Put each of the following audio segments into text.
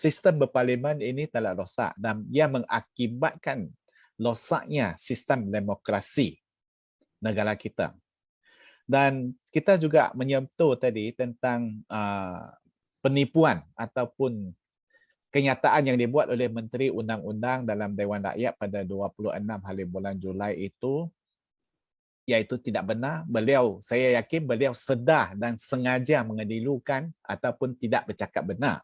sistem berparlimen ini telah rosak dan ia mengakibatkan rosaknya sistem demokrasi negara kita. Dan kita juga menyentuh tadi tentang penipuan ataupun kenyataan yang dibuat oleh Menteri Undang-Undang dalam Dewan Rakyat pada 26 hari bulan Julai itu, iaitu tidak benar. Saya yakin beliau sedar dan sengaja mengedilukan ataupun tidak bercakap benar.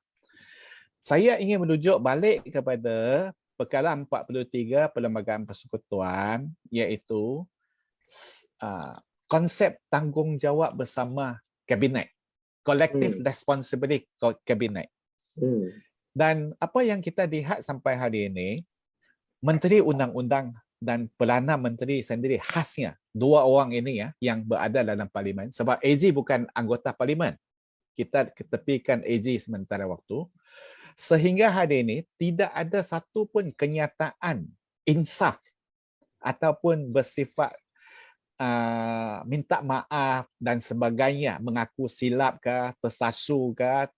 Saya ingin merujuk balik kepada perkara 43 Perlembagaan Persekutuan, iaitu konsep tanggungjawab bersama Kabinet. Collective Responsibility Kabinet. Dan apa yang kita lihat sampai hari ini, Menteri Undang-Undang dan Perdana Menteri sendiri khasnya, dua orang ini ya yang berada dalam parlimen, sebab AG bukan anggota parlimen. Kita ketepikan AG sementara waktu. Sehingga hari ini tidak ada satu pun kenyataan insaf ataupun bersifat minta maaf dan sebagainya, mengaku silap ke, tersasu ke,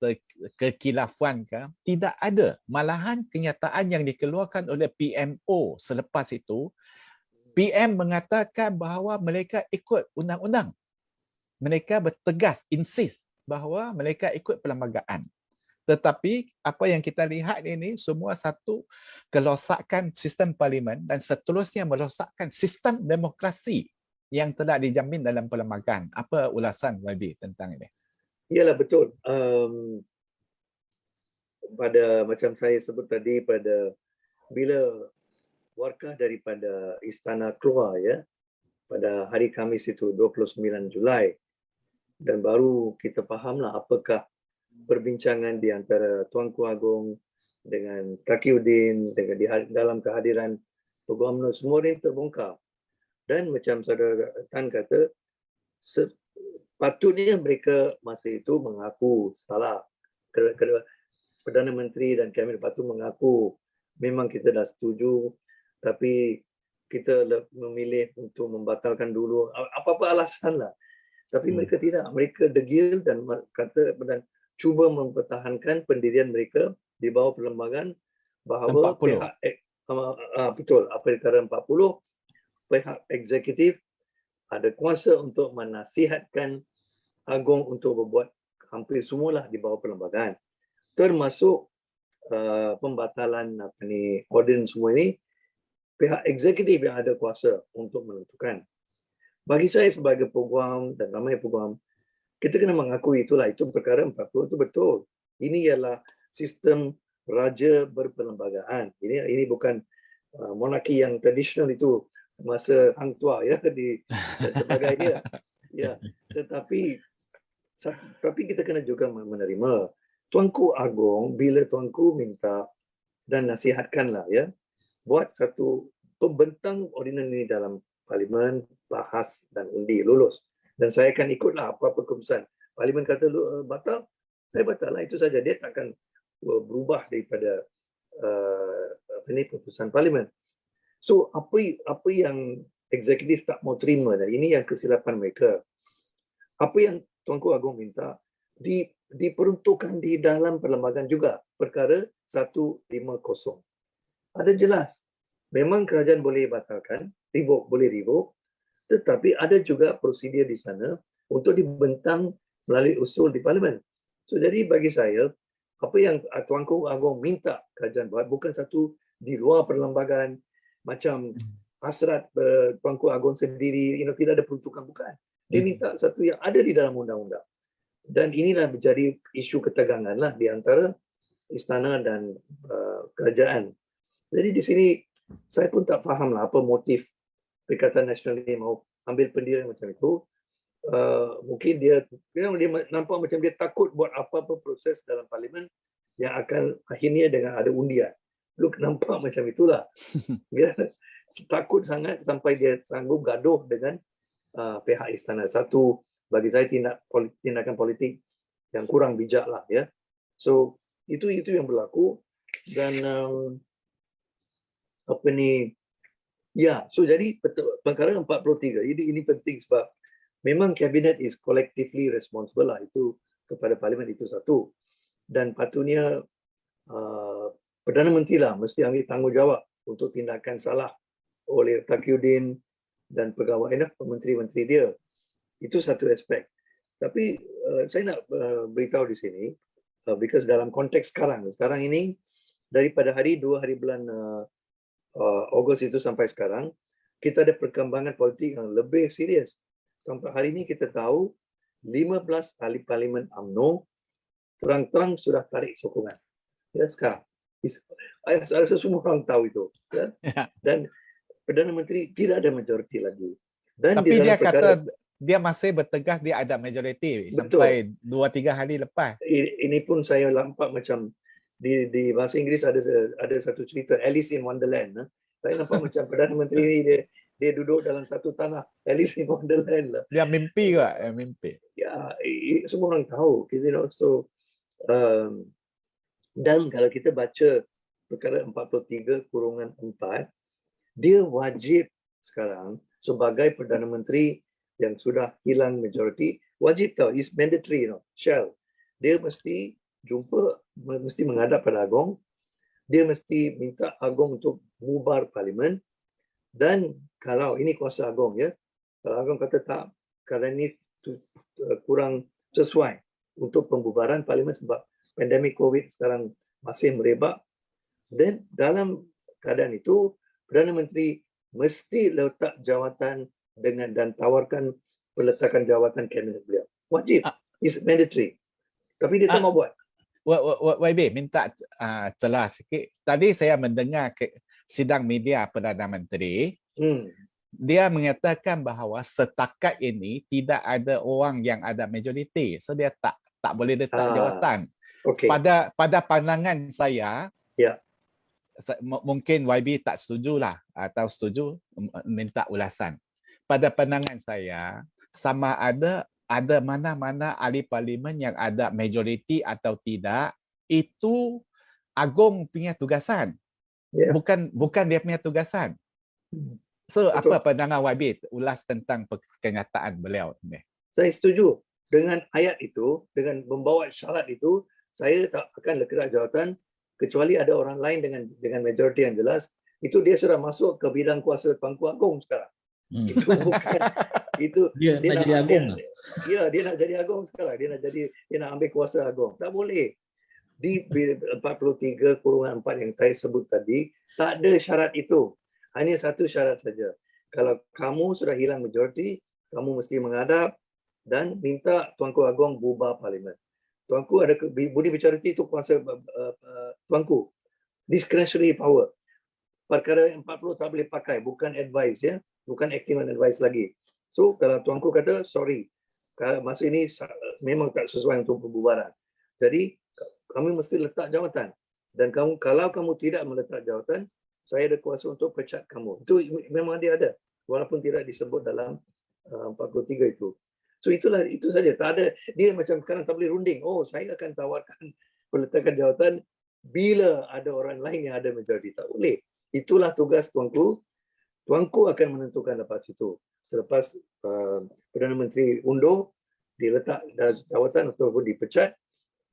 kekilafan ke, tidak ada. Malahan kenyataan yang dikeluarkan oleh PMO selepas itu, PM mengatakan bahawa mereka ikut undang-undang. Mereka bertegas, insist bahawa mereka ikut perlembagaan. Tetapi apa yang kita lihat ini semua satu kerosakan sistem parlimen dan seterusnya merosakkan sistem demokrasi yang telah dijamin dalam perlembagaan. Apa ulasan YB tentang ini? Iyalah betul. Pada macam saya sebut tadi, pada bila warkah daripada istana keluar ya pada hari Khamis itu 29 Julai, dan baru kita fahamlah apakah perbincangan di antara Tuanku Agong dengan Taqiyuddin dengan dalam kehadiran Peguam UMNO, semua ini terbongkar. Dan macam saudara Tan kata, sepatutnya mereka masa itu mengaku salah. Perdana Menteri dan Kabinet patut mengaku memang kita dah setuju, tapi kita memilih untuk membatalkan dulu, apa-apa alasan lah. Tapi mereka tidak, mereka degil dan kata dan cuba mempertahankan pendirian mereka di bawah perlembagaan bahawa 40. pihak betul, apa perkara 40, pihak eksekutif ada kuasa untuk menasihatkan Agong untuk berbuat hampir semualah di bawah perlembagaan, termasuk pembatalan ordinans semua ini. Pihak eksekutif yang ada kuasa untuk menentukan. Bagi saya sebagai peguam dan ramai peguam, kita kena mengakui itulah, itu perkara 40 itu betul. Ini ialah sistem raja berperlembagaan. Ini bukan monarki yang tradisional itu masa Hang Tuah ya dan sebagainya. Ya, tetapi kita kena juga menerima. Tuanku Agong, bila Tuanku minta dan nasihatkanlah ya, buat satu pembentang ordinan ini dalam parlimen, bahas dan undi, lulus. Dan saya akan ikutlah apa-apa keputusan. Parlimen kata batal, saya batal lah, itu saja. Dia takkan berubah daripada keputusan parlimen. So apa yang eksekutif tak mau terima, dan ini yang kesilapan mereka. Apa yang Tuanku Agong minta diperuntukkan di dalam perlembagaan juga. Perkara 150. Ada jelas. Memang kerajaan boleh batalkan, boleh revoke, tetapi ada juga prosedur di sana untuk dibentang melalui usul di parlimen. So jadi bagi saya, apa yang Tuanku Agong minta kerajaan buat bukan satu di luar perlembagaan macam hasrat Tuanku Agong sendiri, tidak ada peruntukan, bukan. Dia minta satu yang ada di dalam undang-undang. Dan inilah menjadi isu ketegangan lah di antara istana dan kerajaan. Jadi di sini saya pun tak faham lah apa motif Perikatan Nasional ini mau ambil pendirian macam itu. Mungkin dia nampak macam dia takut buat apa-apa proses dalam parlimen yang akan akhirnya dengan ada undian. Look, nampak macam itulah. Dia takut sangat sampai dia sanggup gaduh dengan pihak istana. Satu, bagi saya tindakan politik yang kurang bijak lah ya. So itu yang berlaku. Dan so jadi perkara 43 ini penting sebab memang kabinet is collectively responsible lah, itu kepada parlimen, itu satu. Dan patutnya Perdana Menteri lah mesti ambil tanggungjawab untuk tindakan salah oleh Taqiyuddin dan pegawai menteri-menteri dia. Itu satu aspek. Tapi saya nak beritahu di sini, because dalam konteks sekarang ini, daripada 2 hari bulan Ogos itu sampai sekarang, kita ada perkembangan politik yang lebih serius. Sampai hari ini kita tahu 15 ahli parlimen UMNO terang-terang sudah tarik sokongan. Ya, sekarang. Saya rasa semua orang tahu itu. Ya? Dan Perdana Menteri tidak ada majoriti lagi. Dan tapi dia kata dia masih bertegas dia ada majoriti sampai 2-3 hari lepas. Ini pun saya nampak macam di bahasa Inggeris ada satu cerita Alice in Wonderland. Saya nampak macam Perdana Menteri dia duduk dalam satu tanah Alice in Wonderland lah. Dia mimpi ke? Mimpi. Ya, semua orang tahu. So, dan kalau kita baca perkara 43/4, dia wajib sekarang sebagai Perdana Menteri yang sudah hilang majoriti, wajib tahu, is mandatory, shall. Dia mesti menghadap pada Agong, dia mesti minta Agong untuk bubar parlimen, dan kalau ini kuasa Agong, ya, kalau Agong kata tak, kerana ini kurang sesuai untuk pembubaran parlimen sebab pandemik COVID sekarang masih merebak, dan dalam keadaan itu Perdana Menteri mesti letak jawatan dan tawarkan peletakan jawatan kabinet beliau. Wajib. It's mandatory. Tapi dia tak mau buat. YB, minta celah sikit. Tadi saya mendengar sidang media Perdana Menteri. Dia mengatakan bahawa setakat ini tidak ada orang yang ada majoriti. So dia tak boleh letak jawatan. Okay. Pada pandangan saya, ya. Mungkin YB tak setuju lah atau setuju minta ulasan. Pada pandangan saya, sama ada mana-mana ahli parlimen yang ada majoriti atau tidak, itu Agong punya tugasan. Yeah. Bukan dia punya tugasan. So, betul. apa pandangan YB ulas tentang kenyataan beliau ni? Saya setuju dengan ayat itu, dengan membawa syarat itu, saya tak akan letak jawatan kecuali ada orang lain dengan majoriti yang jelas. Itu dia sudah masuk ke bidang kuasa Tuanku Agong sekarang. Itu bukan itu dia nak jadi Agong. Ya, dia nak jadi Agong sekarang. Dia nak ambil kuasa Agong. Tak boleh. Di 43/4 yang saya sebut tadi, tak ada syarat itu. Hanya satu syarat saja. Kalau kamu sudah hilang majoriti, kamu mesti menghadap dan minta Tuanku Agong bubar parlimen. Tuanku ada budi bicarati itu kuasa Tuanku. Discretionary power. Perkara 40 tak boleh pakai, bukan advice, ya, bukan active advice lagi. So kalau Tuanku kata sorry, masa ini memang tak sesuai untuk pembubaran. Jadi kami mesti letak jawatan. Dan kalau kamu tidak meletak jawatan, saya ada kuasa untuk pecat kamu. Itu memang dia ada, walaupun tidak disebut dalam 43 itu. So itu saja. Tak ada, dia macam sekarang tak boleh runding. Oh, saya akan tawarkan peletakan jawatan bila ada orang lain yang ada majoriti. Tak boleh. Itulah tugas Tuanku. Tuanku akan menentukan lepas itu. Selepas Perdana Menteri undur, diletak jawatan ataupun dipecat,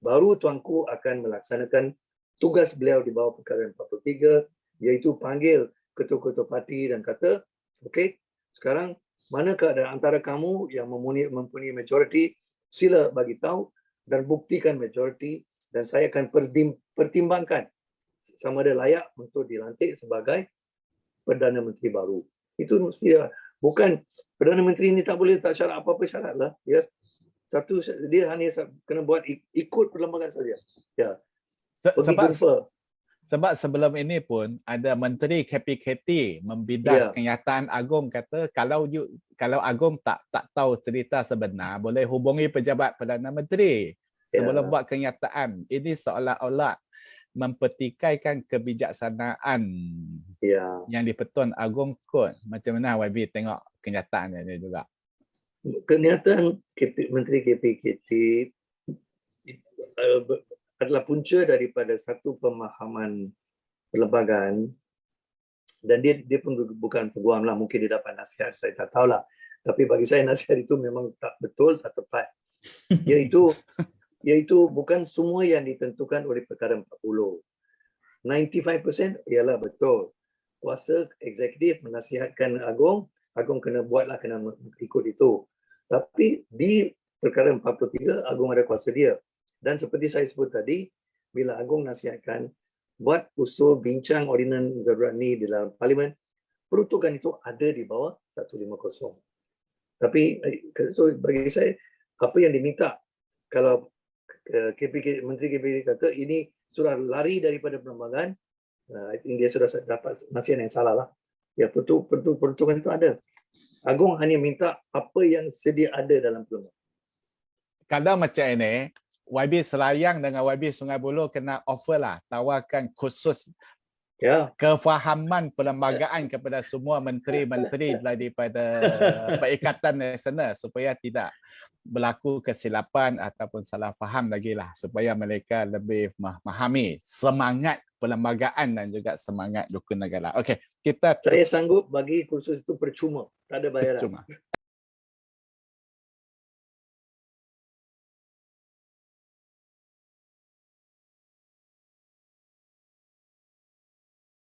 baru Tuanku akan melaksanakan tugas beliau di bawah perkara 43, iaitu panggil ketua-ketua parti dan kata, okey, sekarang manakah ada antara kamu yang mempunyai majoriti, sila bagi tahu dan buktikan majoriti, dan saya akan pertimbangkan sama ada layak untuk dilantik sebagai Perdana Menteri baru. Itu mesti bukan Perdana Menteri ini tak boleh tak syarat apa-apa syarat lah. Ya. Satu, dia hanya kena buat ikut perlembagaan saja. Ya. Sebab sebelum ini pun ada Menteri KPKT membidas kenyataan Agong kata kalau Agong tak tahu cerita sebenar, boleh hubungi pejabat Perdana Menteri sebelum buat kenyataan. Ini seolah-olah mempertikaikan kebijaksanaan yang di-Pertuan Agong kot. Macam mana YB tengok kenyataannya juga? Kenyataan Menteri KPKT adalah punca daripada satu pemahaman perlembagaan, dan dia pun bukan peguam lah, mungkin dia dapat nasihat, saya tak tahulah. Tapi bagi saya nasihat itu memang tak betul, tak tepat. Iaitu bukan semua yang ditentukan oleh perkara 40. 95% ialah betul. Kuasa eksekutif menasihatkan Agong, Agong kena buatlah, kena ikut itu. Tapi di perkara 43, Agong ada kuasa dia. Dan seperti saya sebut tadi, bila Agong nasihatkan, buat usul bincang ordinan darurat ni di dalam parlimen, peruntukan itu ada di bawah 150. Tapi so bagi saya, apa yang diminta, kalau Menteri KPK kata ini sudah lari daripada perlembagaan, I think dia sudah dapat nasihat yang salah lah. Ya, peruntukan itu ada. Agong hanya minta apa yang sedia ada dalam perlembagaan. Kalau macam ini, YB Selayang dengan YB Sungai Buloh kena offer lah, tawarkan khusus Ya, kefahaman perlembagaan kepada semua menteri-menteri daripada Perikatan Nasional supaya tidak berlaku kesilapan ataupun salah faham lagi lah, supaya mereka lebih memahami semangat perlembagaan dan juga semangat rukun negara. Okey, kita saya sanggup bagi kursus itu percuma, tak ada bayaran. cuma